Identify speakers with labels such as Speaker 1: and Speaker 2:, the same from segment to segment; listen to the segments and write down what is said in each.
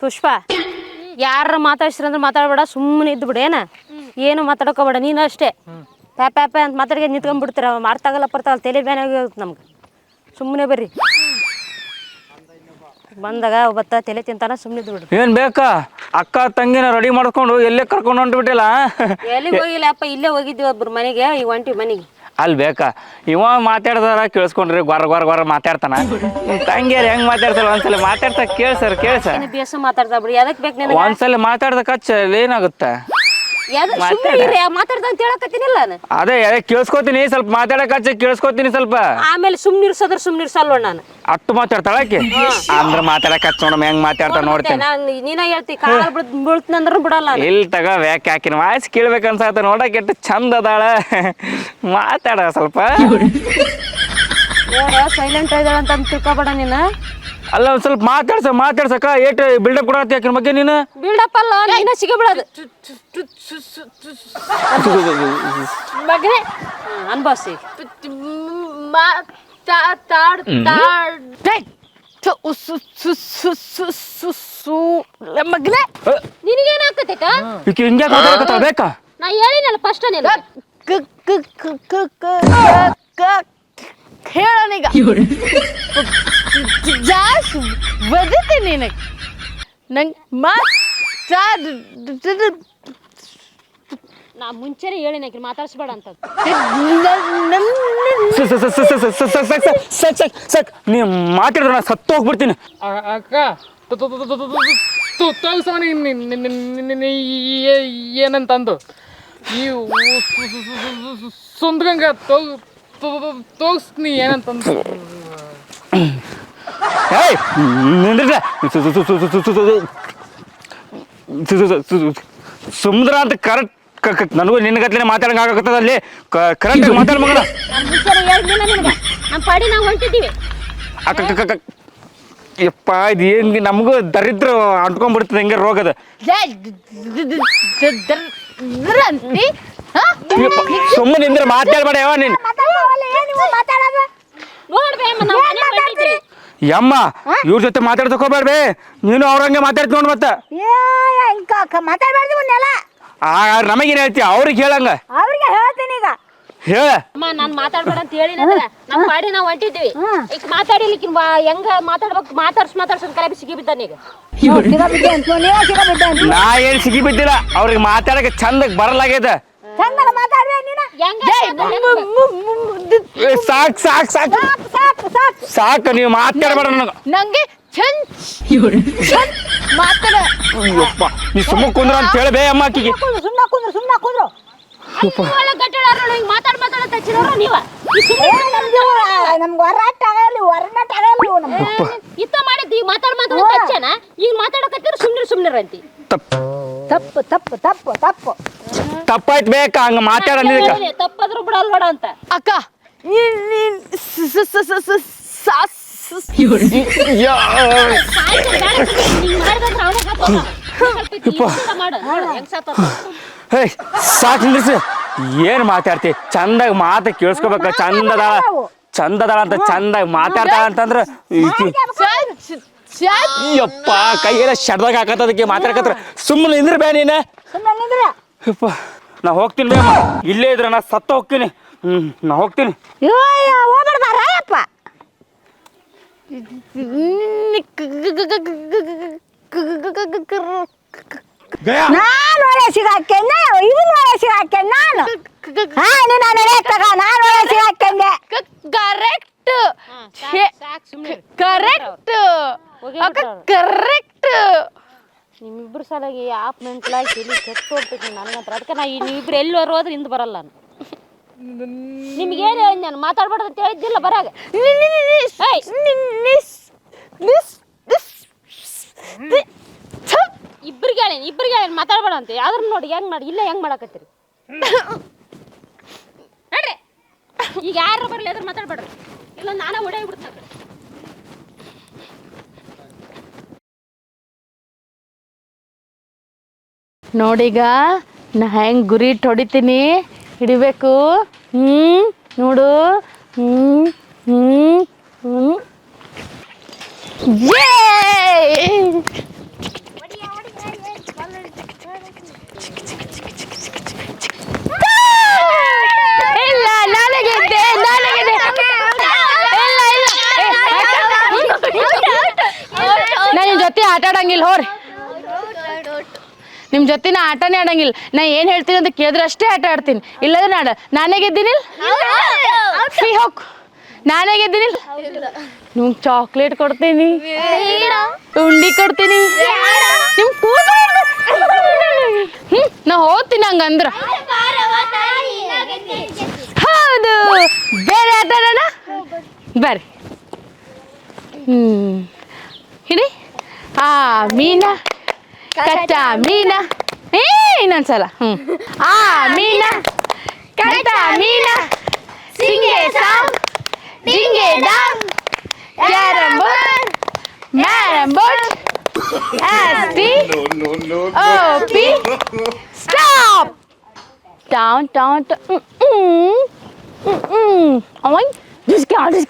Speaker 1: ಪುಷ್ಪ ಯಾರ ಮಾತಾಡ್ಸಿರಂದ್ರೆ ಮಾತಾಡ್ಬೇಡ, ಸುಮ್ಮನೆ ಇದ್ದು ಬಿಡೇನ, ಏನು ಮಾತಾಡ್ಕೋಬೇಡ. ನೀನು ಅಷ್ಟೇ ಪ್ಯಾಪ ಅಂತ ಮಾತಾಡಿಗೆ ನಿಂತ್ಕೊಂಡ್ಬಿಡ್ತೀರ. ಮಾರ್ತಾಗಲ್ಲ ಬರ್ತಾಗಲ್ಲ, ತಲೆ ಬ್ಯಾನ್ ಆಗುತ್ತೆ ನಮ್ಗೆ. ಸುಮ್ಮನೆ ಬರ್ರಿ, ಬಂದಾಗ ಒಬ್ಬತ್ತ ತಲೆ ತಿಂತಾನ, ಸುಮ್ಮನೆ ಇದ್ದು ಬಿಡ್ರಿ.
Speaker 2: ಏನು ಬೇಕಾ ಅಕ್ಕ ತಂಗಿನ ರೆಡಿ ಮಾಡ್ಕೊಂಡು ಎಲ್ಲೇ ಕರ್ಕೊಂಡು ಹೊಂಟ್ಬಿಟ್ಟಿಲ್ಲ.
Speaker 1: ಎಲ್ಲಿಗೆ ಹೋಗಿಲ್ಲ ಅಪ್ಪ, ಇಲ್ಲೇ ಹೋಗಿದ್ವಿ ಒಬ್ರು ಮನೆಗೆ, ಈಗ ಹೊಂಟಿವಿ ಮನೆಗೆ.
Speaker 2: ಅಲ್ಲಿ ಬೇಕಾ ಇವ ಮಾತಾಡ್ದಾರ ಕೇಳಿಸ್ಕೊಂಡ್ರಿ, ಗೊರ ಮಾತಾಡ್ತಾನ. ತಂಗಿಯರು ಹೆಂಗ್ ಮಾತಾಡ್ತಾರ ಒಂದ್ಸಲ ಮಾತಾಡ್ತಾ ಕೇಳ್ಸರ್
Speaker 1: ಬೇಸ ಮಾತಾಡ್ತಾ ಬಿಡಿ, ಅದಕ್ಕೆ ಬೇಕು ನನಗೆ.
Speaker 2: ಒಂದ್ಸಲ ಮಾತಾಡ್ದ ಕಚ್ಚ ಏನಾಗುತ್ತೆ?
Speaker 1: ಮಾತಾಡ್ದ ಅಂತ ಹೇಳಕತ್ತೀನಿಲ್ಲ ನಾನು.
Speaker 2: ಅದೇ ಕೇಳಿಸ್ಕೊತೀನಿ, ಸ್ವಲ್ಪ ಮಾತಾಡಕ್ ಹಚ್ಚ ಕೇಳಿಸ್ಕೊತೀನಿ ಸ್ವಲ್ಪ.
Speaker 1: ಆಮೇಲೆ ಸುಮ್ನಿರ್ಸೋದ್ರ ಸುಮ್ನಿರ್ಸಲ್ವ ನಾನು.
Speaker 2: ಅಟ್ಟು ಮಾತಾಡ್ತಾಳಕ್ಕೆ ಅಂದ್ರ ಮಾತಾಡಕ್ ಹಚ್ಚ ನೋಡಮ್ ಹೆಂಗ್ ಮಾತಾಡ್ತಾ ನೋಡ್ತೀನಿ.
Speaker 1: ನೀನ ಹೇಳ್ತಿ ಕಾಲ್ ಬೀಳ್ತಂದ್ರ ಬಿಡಲ್ಲ.
Speaker 2: ಇಲ್ಲಿ ತಗ ವ್ಯಾಕ್ ಹಾಕಿನ ವಾಯ್ಸ್ ಕೇಳ್ಬೇಕನ್ಸತ್ತ, ನೋಡಕ್ ಎಷ್ಟು ಚಂದ ಅದಾಳ. ಮಾತಾಡ ಸ್ವಲ್ಪ.
Speaker 1: ಸೈಲೆಂಟ್ ಆಗಿದಾಳ ಅಂತ ತಿಳ್ಕೊಬೇಡ ನೀನು.
Speaker 2: ಅಲ್ಲ ಒಂದ್ ಸ್ವಲ್ಪ ಮಾತಾಡ್ಸಕ್ಕ ಏಟ್ ಬಿಲ್ಡಪ್ ಕೊಡತ್ತಿ ಯಾಕಿನ ಬಗ್ಗೆ ನೀನು.
Speaker 1: ಬಿಲ್ಡಪ್ ಅಲ್ಲ, ನೀನ ಸಿಗಬಿಡೋದು ಮಗನೇ. ಅನ್ಭವಿಸಿ ಮಗನೇ. ನಿನಗೇನಾಗ್ತೈತ?
Speaker 2: ಹಿಂಗ್ಯಾಕ್ ಮಾತಾಡಕತ್ತಾಳ ಬೇಕಾ?
Speaker 1: ನಾ ಹೇಳಿನಲ್ಲ ಫಸ್ಟ್
Speaker 3: ಹೇಳನೀಗ ಜಾಸ್ತಿ ಬದೀತಿ ನಿನಗೆ ನಂಗೆ
Speaker 1: ನಾ ಮುಂಚೆನೆ ಹೇಳಿನ ಮಾತಾಡ್ಸ್ಬೇಡ ಅಂತ.
Speaker 2: ನೀ ಮಾತಾಡಿದ್ರೆ ನಾ ಸತ್ತು ಹೋಗ್ಬಿಡ್ತೀನಿ.
Speaker 4: ಅಕ್ಕ ಏನಂತಂದು ಈ ಸುಂದ್ರಂಗ ತೋರಿಸ್ತೀನಿ ಏನಂತಂದು.
Speaker 2: ಸಮುದ್ರ ಅಂತ ಕರೆಕ್ಟ್ ನನಗೂ ನಿನ್ನ ಗತ್ಲೆ ಮಾತಾಡಂಗ ಆಗತ್ತದ. ಅಲ್ಲಿ ಕರೆಕ್ಟ್ ಮಾತಾಡ ಮಗನ.
Speaker 1: ನಮ್ಮ ಪಾಡಿ ನಾವು ಹೊಂಟಿದ್ದೀವಿ.
Speaker 2: ಯಪ್ಪ ಇದು ಹೆಂಗೆ ನಮಗೂ ದರಿದ್ರ ಅಂಟ್ಕೊಂಡ್ಬಿಡ್ತದೆ ಹೆಂಗೆ ರೋಗದ. ಸುಮ್ಮನೆ ನಿಂದ್ರೆ ಮಾತಾಡ್ಬೇಡ ಯಾವ ನೀನು. ಯಮ್ಮ ಇವ್ರ ಜೊತೆ ಮಾತಾಡ್ತಕೋಬೇಡ್ಬೇ, ನೀನು ಅವ್ರಂಗೆ ಮಾತಾಡ್ತಿ ನೋಡ್. ಮತ್ತ ನಮಗೇನ್ ಹೇಳ್ತಿ ಅವ್ರಿಗೆ ಹೇಳಂಗ.
Speaker 3: ಅವ್ರಿಗೆ ಹೇಳ್ತೀನಿ ಈಗ.
Speaker 2: ಹೇಳ
Speaker 1: ನಾನ್ ಮಾತಾಡ್ಬೇಡ ಅಂತ ಹೇಳಿ ನಮ್ಮ ಪಾಡಿ ನಾವು ಹೊಂಟಿದ್ವಿ. ಈಗ ಮಾತಾಡಿಲಿಕ್ಕೆ ಹೆಂಗ ಮಾತಾಡ್ಬೇಕು, ಮಾತಾಡ್ಸೋದ್ ಕರೆ ಸಿಗಿ ಬಿದ್ದಾನ ಈಗ.
Speaker 2: ನಾ ಏನ್ ಸಿಗಿ ಬಿದ್ದಿಲ್ಲ, ಅವ್ರಿಗೆ ಮಾತಾಡಕ್ಕೆ ಚಂದ ಬರಲಾಗ್ಯದ. ಸಾಕ್ ಸಾಕ್ ಸಾಕ್ ಸಾಕು, ನೀವು ಮಾತಾಡ್ಬೇಡ
Speaker 3: ನಂಗೆ
Speaker 2: ಮಾತಾಡಪ್ಪ. ನೀ ಸುಮ್ಮ ಕುಂದ್ರ ಅಂತ ಹೇಳಬೇ ಅಮ್ಮ ಆಕಿಗೆ. ತಪ್ಪಾಯ್ತು ಬೇಕಾ ಹಂಗ ಮಾತಾಡ.
Speaker 1: ತಪ್ಪಾದ್ರೂ ಬಿಡಲ್ ಬೇಡ ಅಂತ.
Speaker 3: ಅಕ್ಕ
Speaker 2: ಸಾಕ್ ನಿಲ್ಸಿ. ಏನ್ ಮಾತಾಡ್ತಿ? ಚಂದಾಗ ಮಾತ ಕೇಳಿಸ್ಕೋಬೇಕ. ಚಂದದಾಳ ಅಂತ ಚಂದಾಗ ಮಾತಾಡ್ತಾಳ ಅಂತಂದ್ರ ಯಪ್ಪ ಕೈಯೆಲ್ಲ ಶಡ್ದಾಗ ಹಾಕತ್ತದಕ್ಕೆ ಮಾತಾಡಕತ್ರ. ಸುಮ್ಮನೆ ನಿಂದ್ರ ಬೇ ನೀನ. ಯಪ್ಪ ನಾ ಹೋಗ್ತೀನಿ ಬೇ, ಇಲ್ಲೇ ಇದ್ರ ನಾ ಸತ್ತ ಹೋಗ್ತೀನಿ. ನಾ ಹೋಗ್ತೀನಿ.
Speaker 3: ನಾನು ಒಳ್ಳೆ ಸಿಗಾಕೆಂದೆ, ಇವನು ಒಳ್ಳೆ ಸಿಗಾಕೆಂದೆ. ನಾನು ಸಿಗಾಕೆಂದೆ. Correct correct correct.
Speaker 1: ನಿಮ್ಮಿಬ್ರು ಸಲಾಗಿ ಆಪ್ ಮೆಂಟ್ಲಾಗಿ ಇಲ್ಲಿ ಕೆಟ್ಟು ಹೋಗ್ತೈತಿ ನನ್ನ ಹತ್ರ. ಅದಕ್ಕೆ ನಾ ನೀವಿಬ್ರು ಎಲ್ಲಿ ಹೋದ್ರೆ ಹಿಂದೆ ಬರಲ್ಲ ನಾನು. ನಿಮ್ಗೇನು ಹೇಳಿ ನಾನು ಮಾತಾಡ್ಬಾರ್ದು ಅಂತ ಹೇಳಿದ್ದಿಲ್ಲ ಬರಾಗ. ಇಬ್ರಿಗೆ ಹೇಳಿ ಮಾತಾಡ್ಬೇಡ ಅಂತ. ಯಾವ್ದ್ರ ನೋಡಿ ಹೆಂಗ್ ಮಾಡಿ ಇಲ್ಲ ಹೆಂಗ್ ಮಾಡಕತ್ತೀರಿ ನೋಡ್ರಿ. ಈಗ ಯಾರು ಬರ್ಲಿ ಅದ್ರ ಮಾತಾಡ್ಬೇಡ್ರಿ, ಇಲ್ಲ ನಾನೇ ಹೊಡೆಯ ಬಿಡ್ತೇನೆ.
Speaker 3: ನೋಡೀಗ ನಾ ಹೆಂಗ್ ಗುರಿ ಹೊಡಿತೀನಿ, ಹಿಡಿಬೇಕು. ನೋಡು.
Speaker 5: ಆಟ ಆಡಂಗಿಲ್ಲ ಹೋರಿ. ನಿಮ್ಮ ಜೊತೆ ನಾ ಆಟನೇ ಆಡಂಗಿಲ್ಲ. ನಾ ಏನು ಹೇಳ್ತೀನಿ ಅಂತ ಕೇಳಿದ್ರೆ ಅಷ್ಟೇ ಆಟ ಆಡ್ತೀನಿ. ಇಲ್ಲದ್ರೆ ನಾನೇ ಗೆದ್ದೀನಿ. ಫ್ರೀ ಹೋಗ್, ನಾನೇ ಗೆದ್ದೀನಿ. ನಿಮ್ಗೆ ಚಾಕ್ಲೇಟ್ ಕೊಡ್ತೀನಿ, ಉಂಡಿ ಕೊಡ್ತೀನಿ, ನಿಮ್ ಕೂದ ನಾ ಹೋಗ್ತೀನಿ ಹಂಗಂದ್ರ. ಹೌದು, ಬೇರೆ ಆಟ ಆಡೋಣ ಬರ್ರಿ. ಹಿಡಿ. ಮೀನಾ ಕಚ್ಚಾ ಮೀನಾ. ಇನ್ನೊಂದ್ಸಲ. ಮೀನಾ ಕಚ್ಚಾ ಮೀನಾ, ಸಿಂಗೆ ಸಾಂಗ್ ಡಿಂಗೆ ಡಾಂಗ್, ಕ್ಯಾರಂ ಬೋರ್ಡ್ ಮ್ಯಾರಂ ಬೋರ್ಡ್, ಹ್ಯಾಪಿ ಓಪಿ ಸ್ಟಾಪ್ ಡೌನ್ ಡೌನ್. ಓಯ್ discount yeah.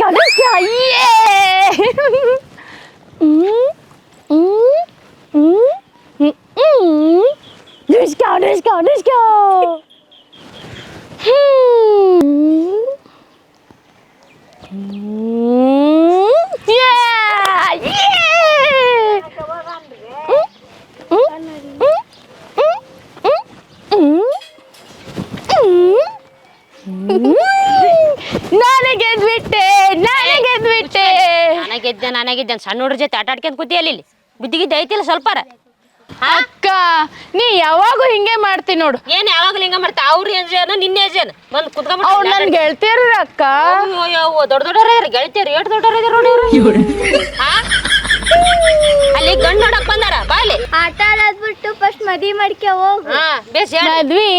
Speaker 5: Discount.
Speaker 1: ನಾನೇ ಗೆದ್ದೆ ಸಣ್ಣ ಹುಡ್ರ ಜೊತೆ ಆಟ ಆಡ್ಕೊಂಡ್ ಕೂತಿ ಅಲ್ಲಿ ಬುದ್ಧಿಗಿದ್ದೆ ಐತಿಲ್ಲ ಸ್ವಲ್ಪಾರ.
Speaker 5: ಅಕ್ಕ ನೀ ಯಾವಾಗೂ ಹಿಂಗೆ ಮಾಡ್ತಿ ನೋಡು.
Speaker 1: ಏನ್ ಯಾವಾಗಲೂ ಹಿಂಗ ಮಾಡ್ತಾ? ಅವ್ರ ಏಜೇನು ನಿನ್ನ ಏಜೇನು ಬಂದ್ ಕುತ್ಕೊಂಡ್
Speaker 5: ಅವ್ರು ನನ್ ಗೆಳತಿಯರ ಅಕ್ಕ.
Speaker 1: ದೊಡ್ಡ ದೊಡ್ಡವ್ರ ಗೆಳತಿಯರು ಎಷ್ಟು ದೊಡ್ಡವ್ರ ಇದಾರ ನೋಡಿ ಇವ್ರು. ಅಲ್ಲಿ ಗಂಡ್ ನೋಡಕ್ ಬಂದಾರ ಬಾಲಿ.
Speaker 6: ಆಟ ಆಡೋದ್ಬಿಟ್ಟು ಫಸ್ಟ್ ಮದ್ವಿ ಮಾಡ್ಕೆ ಹೋಗು.
Speaker 5: ಮದ್ವಿ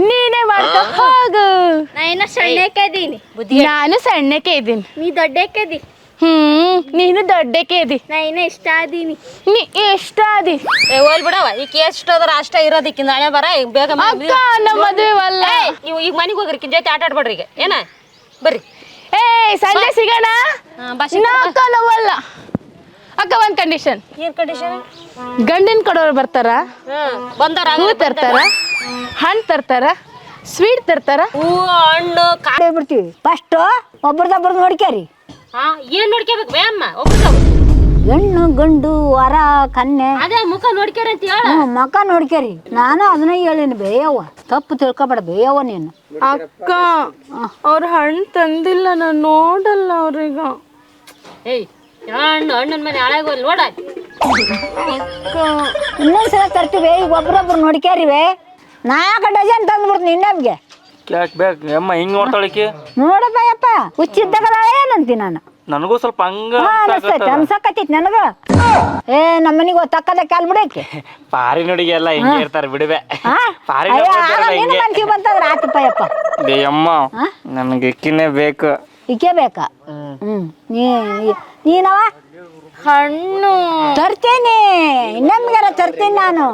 Speaker 5: ನೀನೇ ಮಾಡ್ಕೊ ಹೋಗು.
Speaker 6: ನಾ ಇನ್ನ ಸಣ್ಣಕ್ಕೆ ಇದೀನಿ.
Speaker 5: ನಾನು ಸಣ್ಣಕ್ಕೆ ಇದ್ದೀನಿ.
Speaker 6: ನೀ ದೊಡ್ಡಕ್ಕೆ.
Speaker 5: ನೀನು ದೊಡ್ಡಕ್ಕೆ ಇದಿ.
Speaker 6: ನಾ ಇನ್ನ ಇಷ್ಟ ಆದೀನಿ.
Speaker 5: ನೀ ಎಷ್ಟ ಆದಿ?
Speaker 1: ಹೋಲ್ ಬಿಡವ, ಈಗ ಎಷ್ಟೋದ್ರ ಅಷ್ಟ ಇರೋದಿಕ್ಕಿಂತ ಹಣೆ ಬರ ಬೇಗ
Speaker 5: ಅಕ್ಕ ನಮ್ಮ ಮದ್ವೆ ಅಲ್ಲ.
Speaker 1: ನೀವು ಈಗ ಮನೆಗೆ ಹೋಗ್ರಿ ಜೊತೆ ಆಟ ಆಡ್ಬೇಡ್ರಿ ಈಗ. ಏನ ಬರ್ರಿ
Speaker 5: ಸಂಜೆ ಸಿಗೋಣ. ಅಕ್ಕ ನಾವಲ್ಲ ಅಕ್ಕ. ಒಂದ್ ಕಂಡೀಷನ್.
Speaker 1: ಏನ್ ಕಂಡೀಷನ್?
Speaker 5: ಗಂಡಿನ ಕಡೆಯವ್ರು ಬರ್ತಾರ,
Speaker 1: ಬಂದಾರ,
Speaker 5: ಹೂ ತರ್ತಾರ, ಹಣ್ಣು ತರ್ತಾರ, ಸ್ವೀಟ್ ತರ್ತಾರ.
Speaker 1: ಹೂ ಹಣ್ಣು
Speaker 3: ಕಾಡೇ ಬಿಡ್ತೀವಿ. ಫಸ್ಟ್ ಒಬ್ರದೊಬ್ರದ್ ನೋಡ್ಕ್ಯಾರಿ.
Speaker 1: ಏನ್ ನೋಡ್ಕೋಬೇಕು ಬೇ ಅಮ್ಮ? ಒಬ್ಬ
Speaker 3: ಹೆಣ್ಣು ಗಂಡು ವರ ಕನ್ಯೆ
Speaker 1: ಅದೇ ಮುಖ ನೋಡ್ಕ್ಯಾರ ಅಂತ ಹೇಳ.
Speaker 3: ಮಕ ನೋಡ್ಕ್ಯಾರಿ. ನಾನು ಅದನ್ನ ಹೇಳಿನಿ ಬೇಯವ್ವ, ತಪ್ಪು ತಿಳ್ಕೊಬೇಡ ಬೇಯವ್ವ ನೀನು.
Speaker 5: ಅಕ್ಕ ಅವ್ರ ಹಣ್ಣು ತಂದಿಲ್ಲ, ನಾನು ನೋಡಲ್ಲ ಅವ್ರೀಗ.
Speaker 1: ಏಯ್ ಹಣ್ಣು ಹಣ್ಣನ ಮನೆ ಹಾಳಾಗೋಲ್ ನೋಡ.
Speaker 3: ಇನ್ನೊಂದ್ಸಲ ತರ್ತೀವಿ. ಈಗ ಒಬ್ರೊಬ್ರು ನೋಡ್ಕ್ಯಾರಿವೆ. 4 ಡಜನ್ ತಂದ್ಬಿಡ್ತೀನಿ ಇನ್ನೊಬ್ಗೆ.
Speaker 2: ಯಾಕೆ ಬೇಕು ಅಮ್ಮ ಹಿಂಗೆ ನೋಡ್ತಾಳಿಕೆ?
Speaker 3: ನೋಡಪ್ಪ ಯಪ್ಪ, ಹುಚ್ಚಿದ್ದಾಗಲ್ಲ ಏನಂತಿ ನಾನು.
Speaker 2: ನನಗೂ ಸ್ವಲ್ಪ ಹಂಗ
Speaker 3: ಅನ್ಸಕತ್ತೈತಿ ನನಗ. ನಮ್ಮನಿಗೆ ತಕ್ಕದ ಕಾಲ್ ಬಿಡಕ್ಕೆ
Speaker 2: ಪಾರಿ ನುಡಿಗೆ ಎಲ್ಲ ಹಿಂಗೆ ಇರ್ತಾರೆ ಬಿಡುವೆ. ಪಾರಿ
Speaker 3: ಮನ್ಸಿಗೆ ಬಂತಂದ್ರ ಆತಪ್ಪ ಯಪ್ಪ.
Speaker 2: ಅಮ್ಮ ನನಗೆ ಇಕ್ಕಿನೇ ಬೇಕು.
Speaker 3: ಇಕ್ಕೆ ಬೇಕಾ? ನೀನವ
Speaker 5: ಹಣ್ಣು
Speaker 3: ತರ್ತೇನೆ, ಇನ್ನೊಮ್ಗಾರ ತರ್ತೇನೆ ನಾನು.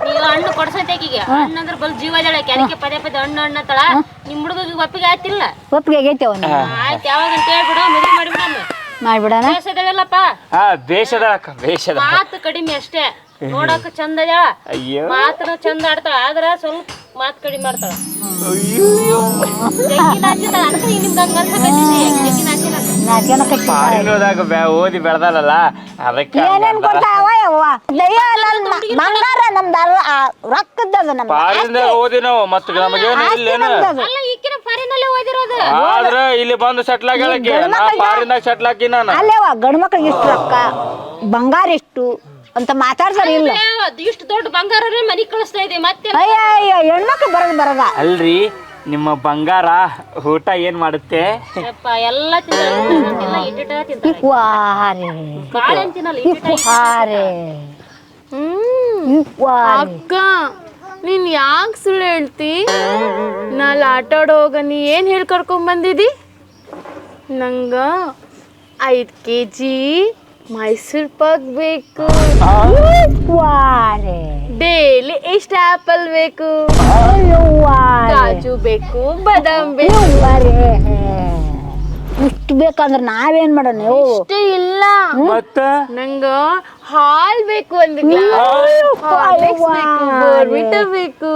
Speaker 1: ನೀವು ಹಣ್ಣು ಕೊಡ್ಸತೇಕಿಗೆ ಹಣ್ಣು ಅಂದ್ರೆ ಬಲ್ ಜೀವ ಅದಕ್ಕೆ ಪದೇ ಪದೇ ಹಣ್ಣು ಹಣ್ಣು ತಳ. ನಿಮ್ ಹುಡುಗಿಗೆ ಒಪ್ಪಿಗೆ ಆಯ್ತಿಲ್ಲ?
Speaker 3: ಒಪ್ಪಿಗೆ ಆಗೈತೆ ಅವನು.
Speaker 1: ಆಯ್ತು, ಯಾವಾಗ ಅಂತ ಹೇಳ್ಬಿಡು, ಮದುವೆ ಮಾಡಿಬಿಡಮ್ಮ.
Speaker 3: ಮಾಡ್ಬಿಡಣ.
Speaker 1: ಬೇಸದಲ್ಲಪ್ಪ,
Speaker 2: ಬೇಷದ ಅಕ್ಕ, ಬೇಷದ.
Speaker 1: ಮಾತು ಕಡಿಮೆ ಅಷ್ಟೇ, ನೋಡಕ್ ಚಂದ ಅದ. ಮಾತ್ರ ಚಂದ ಆಡ್ತಾಳ, ಆದ್ರ ಸ್ವಲ್ಪ ಮಾತು ಕಡಿಮೆ ಮಾಡ್ತಾಳ.
Speaker 2: ಓದಿ ಬೆಳ್ದಾರಲ್ಲ ಅದಕ್ಕೆ
Speaker 3: ಏನೇನ್ ಕೊಡ್ತಾವ ಯವ್ವ? ಬಂಗಾರ ನಮ್ದು ರೊಕ್ಕದ್ದದು. ನಮ್ಮ
Speaker 2: ಪಾರಿಂದ ಓದಿ ನಾವು ಮತ್ತೆ ನಮಗೇನು ಇಲ್ಲೇನು. ಆದ್ರ ಇಲ್ಲಿ ಬಂದು ಸೆಟ್ಲ್ ಆಗ್ಯಾಳಕ್ಕೆ, ನಾ ಪಾರಿಂದಾಗ ಸೆಟ್ಲ್ ಹಾಕಿ ನಾನು.
Speaker 3: ಅಲ್ಲೇವ ಗಂಡು ಮಕ್ಳಿಗೆ ಇಷ್ಟು ರೊಕ್ಕ, ಬಂಗಾರ ಎಷ್ಟು ಅಂತ ಮಾತಾಡ್ತಾರ ಇಲ್ಲ.
Speaker 1: ಇಷ್ಟು ದೊಡ್ಡ ಬಂಗಾರ ಮನಿ ಕಳಿಸ್ತಾ ಇದೆ ಮತ್ತೆ.
Speaker 3: ಅಯ್ಯ ಹೆಣ್ಮಕ್ಳು ಬರದ
Speaker 2: ಅಲ್ರಿ, ನಿಮ್ಮ ಬಂಗಾರ ಊಟ ಏನ್ ಮಾಡುತ್ತೆ?
Speaker 1: ಎಲ್ಲ
Speaker 5: ಅಕ್ಕ ನೀನ್ ಯಾಕೆ ಸುಳ್ಳು ಹೇಳ್ತಿ? ನಾಳೆ ಆಟ ಆಡೋಗ ನೀ ಏನ್ ಹೇಳಿ ಕರ್ಕೊಂಡ್ ಬಂದಿದಿ? ನಂಗ 5 kg ಮೈಸೂರ್ ಪಾಕ್ ಬೇಕು. ಡೈಲಿ ಎಷ್ಟು ಆಪಲ್ ಬೇಕು, ಕಾಜು ಬೇಕು, ಬಾದಾಮ್ ಬೇಕು.
Speaker 3: ಇಷ್ಟು ಬೇಕಂದ್ರೆ ನಾವೇನ್ ಮಾಡೋಣ?
Speaker 5: ಇಷ್ಟೇ ಇಲ್ಲ,
Speaker 2: ಮತ್ತ
Speaker 5: ನಂಗ ಹಾಲ್ ಬೇಕು, ಒಂದು ಗ್ಲಾಸ್ ಹಾರ್ಲಿಕ್ಸ್ ಬೇಕು, ಬೋರ್ನ್ವಿಟಾ ಬೇಕು.